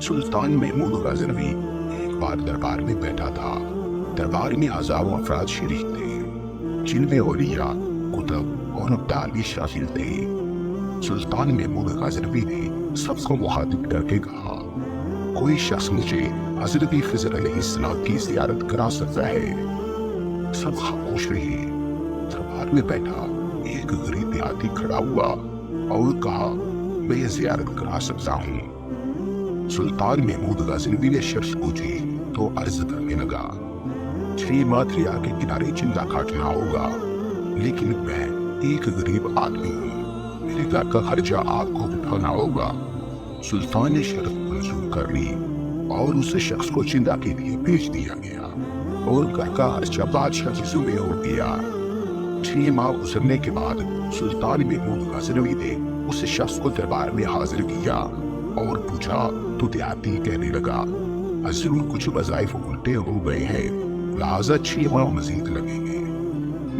सुल्तान महमूद गजनवी एक बार दरबार में बैठा था। दरबार में हजारों अफराद शरीक थे, जिनमें औलिया, कुतुब और अब्दाली शामिल थे। सुल्तान महमूद गजनवी ने सबको मुखातिब करके कहा, कोई शख्स मुझे हजरत खिज़र अलैहिस्सलाम की ज़ियारत करा सकता है? सब खामोश रहे। दरबार में बैठा एक गरीब देहाती खड़ा हुआ और कहा, मैं ज़ियारत करा सकता हूँ। सुल्तान महमूद गजनवी ने शख्स पूछी तो अर्ज करने लगा, 6 माह दरिया के किनारे चिंता काटना होगा, लेकिन मैं एक गरीब आदमी हूँ, मेरे घर का खर्चा आपको उठाना होगा। सुल्तान ने शर्त मंजूर कर ली और उस शख्स को चिंता के लिए भेज दिया गया और घर का खर्चा बादशाह के ज़िम्मे हो गया। 6 माह गुजरने के बाद सुल्तान महमूद गजनवी ने उस शख्स को दरबार में हाजिर किया और पूछा तो देहाती कहने लगा, हजूर कुछ वज़ाइफ उल्टे हो गए हैं, लिहाजा 6 माह मजीद लगेंगे।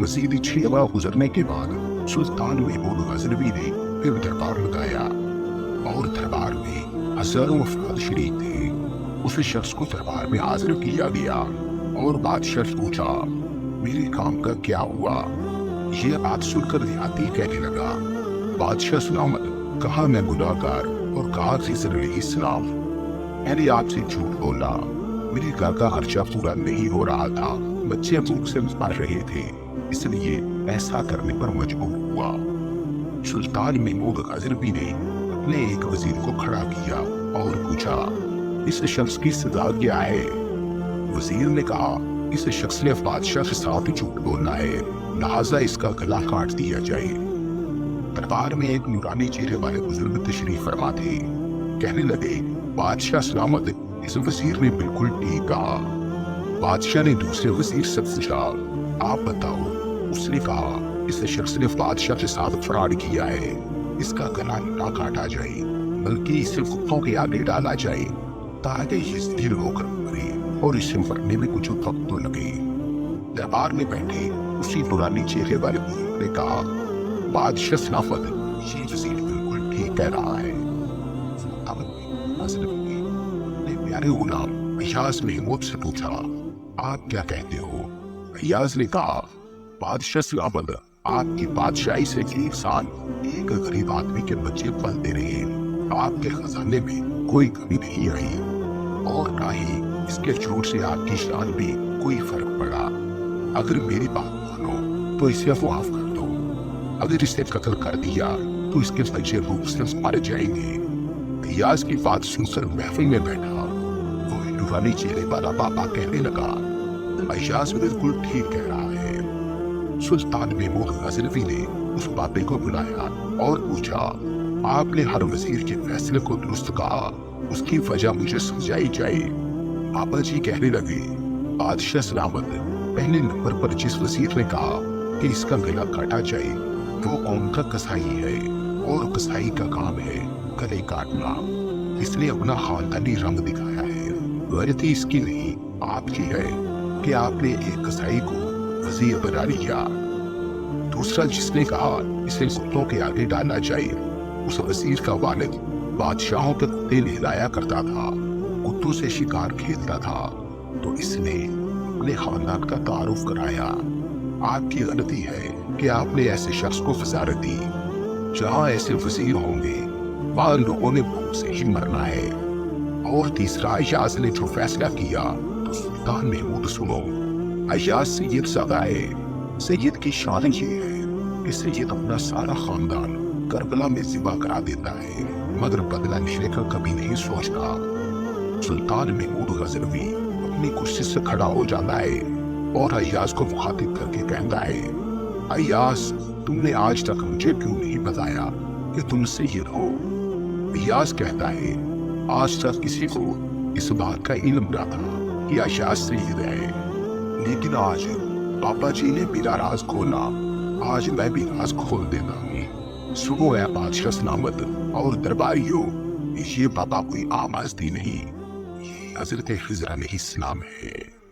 मजीद 6 माह गुजरने के बाद सुल्तान महमूद गजनवी ने फिर दरबार लगाया और दरबार में हजारों अफराद शरीक थे। उस शख्स को दरबार में हाजिर किया गया और बादशाह से पूछा, मेरे काम का क्या हुआ? यह बात सुनकर देहाती कहने लगा, बादशाह सलामत, कहा मैं गुनाहगार और कहा खिज़र अलैहिस्सलाम, मैंने आपसे झूठ बोला, मेरे घर का खर्चा पूरा नहीं हो रहा था, बच्चे भूख से मर रहे थे, इसलिए ऐसा करने पर मजबूर हुआ। सुल्तान महमूद गजनवी ने अपने एक वजीर को खड़ा किया और पूछा, इस शख्स की सजा क्या है? वजीर ने कहा, इस शख्स ने बादशाह के साथ झूठ बोलना है, लिहाजा इसका गला काट दिया जाए। दरबार में एक नूरानी चेहरे वाले बुजुर्ग तशरीफ फरमा थे। कहने लगे, बादशाह सलामत, इस वजीर ने बिल्कुल ठीक कहा। बादशाह ने दूसरे वजीर से पूछा, आप बताओ। उसने कहा, इस शख्स ने बादशाह के साथ फ्रॉड किया है, इसका गला ना काटा जाए, बल्कि इसे कुत्तों के आगे डाला जाए ताकि ये स्थिर होकर मरे और इसे मरने में कुछ वक्त तो लगे। दरबार में बैठे उसी नूरानी चेहरे वाले बुजुर्ग ने कहा, बादशाह सलामत, ये वजीर बिल्कुल ठीक कह रहा है। ने प्यारे गुलाम अय्याज महमूद से पूछा, आप क्या कहते हो? अय्याज ने कहा, बादशाह सलामत, आपकी बादशाही से 1 साल एक गरीब आदमी के बच्चे पलते रहे, आपके खजाने में कोई कमी नहीं आई और ना ही इसके झूठ से आपकी शान में कोई फर्क पड़ा। अगर मेरी बात मानो तो इसे माफ कर दो, अगर इसे कत्ल कर दिया तो इसके बच्चे भूख से मर जाएंगे। अय्याज की बात सुनकर महफिल में बैठा वो नूरानी चेहरे वाला बाबा कहने लगा, अय्याज बिल्कुल ठीक कह रहा है। सुल्तान महमूद गजनवी ने उस बाबे को बुलाया और पूछा, आपने हर वजीर के फैसले को दुरुस्त कहा, उसकी वजह मुझे समझाई जाए। बाबा जी कहने लगे, बादशाह सलामत, पहले नंबर पर जिस वजीर ने कहा कि इसका गला काटा जाए वो कौम का कसाई है और कसाई का काम है गले काटना, इसने अपना खानदानी रंग दिखाया है। गलती इसकी नहीं आपकी है कि आपने एक कसाई को वजीर बना लिया। दूसरा जिसने कहा इसे कुत्तों के आगे डाला जाए, उस वजीर का वालिद बादशाहों के कुत्ते नहलाया करता था, कुत्तों से शिकार खेलता था, तो इसने अपने खानदान का तारुफ कराया। आपकी गलती है कि आपने ऐसे शख्स को वज़ारत दी। जहाँ ऐसे वजीर होंगे वहाँ लोगों ने भूख से ही मरना है। और तीसरा, अय्याज ने जो फैसला किया तो सुल्तान महमूद सुनो, अय्याज सैयद ज़ादा है। सैयद की शान ये है कि सैयद अपना सारा खानदान करबला में ज़िबा करा देता है, मगर बदला लेने का कभी नहीं सोचता। सुल्तान महमूद गजनवी अपनी कुर्सी से खड़ा हो जाता है और अय्याज को मुखातिब करके कहता है, अय्याज, तुमने आज तक मुझे क्यों नहीं बताया कि तुम सैयद हो? अय्याज कहता है, आज तक किसी को इस बात का इल्म न था कि अय्याज सैयद है, लेकिन आज पापा जी ने मेरा राज खोला, आज मैं भी राज खोल देता हूँ। सुनो है बादशाह सलामत और दरबारियों, ये बाबा कोई आम हस्ती नहीं, ये हजरत खिज़र अलैहिस्सलाम है।